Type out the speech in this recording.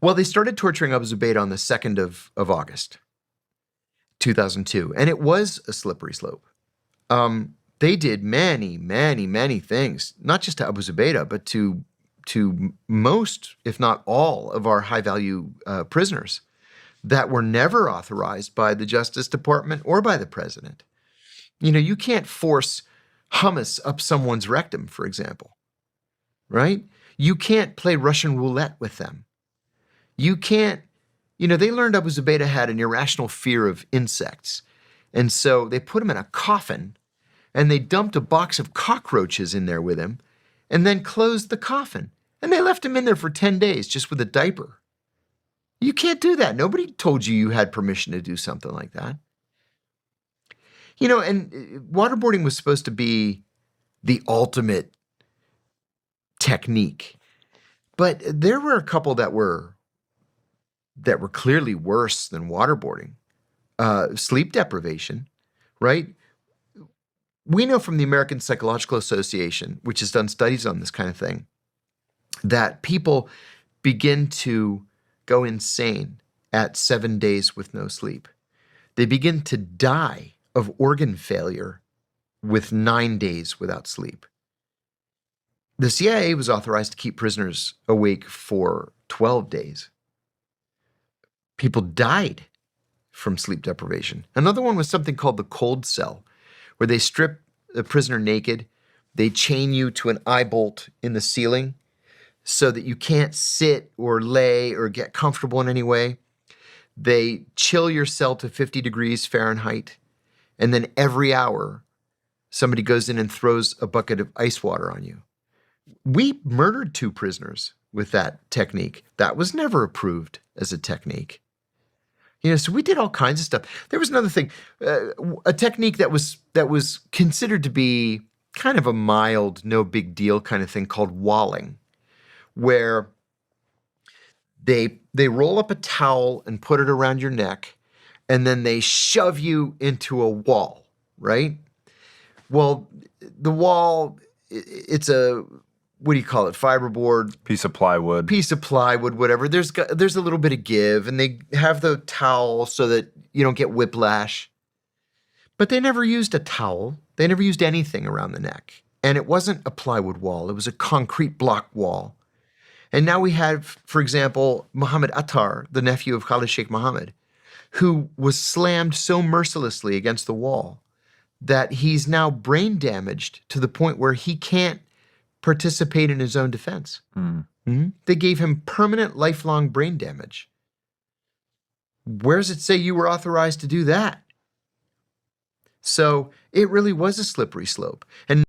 Well, they started torturing Abu Zubaydah on the 2nd of August, 2002, and it was a slippery slope. They did many, many, many things, not just to Abu Zubaydah, but to most, if not all, of our high-value prisoners that were never authorized by the Justice Department or by the president. You know, you can't force hummus up someone's rectum, for example, right? You can't play Russian roulette with them. You can't, they learned Abu Zubaydah had an irrational fear of insects. And so they put him in a coffin and they dumped a box of cockroaches in there with him and then closed the coffin. And they left him in there for 10 days just with a diaper. You can't do that. Nobody told you you had permission to do something like that. And waterboarding was supposed to be the ultimate technique. But there were a couple that were clearly worse than waterboarding. Sleep deprivation, right? We know from the American Psychological Association, which has done studies on this kind of thing, that people begin to go insane at 7 days with no sleep. They begin to die of organ failure with 9 days without sleep. The CIA was authorized to keep prisoners awake for 12 days. People died from sleep deprivation. Another one was something called the cold cell, where they strip the prisoner naked, they chain you to an eye bolt in the ceiling so that you can't sit or lay or get comfortable in any way. They chill your cell to 50 degrees Fahrenheit, and then every hour, somebody goes in and throws a bucket of ice water on you. We murdered 2 prisoners with that technique. That was never approved as a technique. So we did all kinds of stuff. There was another thing, a technique that was considered to be kind of a mild, no big deal kind of thing called walling, where they roll up a towel and put it around your neck, and then they shove you into a wall, right? Well, the wall, it's a, what do you call it? Fiberboard. Piece of plywood, whatever. There's a little bit of give, and they have the towel so that you don't get whiplash. But they never used a towel. They never used anything around the neck. And it wasn't a plywood wall. It was a concrete block wall. And now we have, for example, Mohammed Attar, the nephew of Khalid Sheikh Mohammed, who was slammed so mercilessly against the wall that he's now brain damaged to the point where he can't participate in his own defense. Mm-hmm. They gave him permanent, lifelong brain damage. Where does it say you were authorized to do that? So it really was a slippery slope. And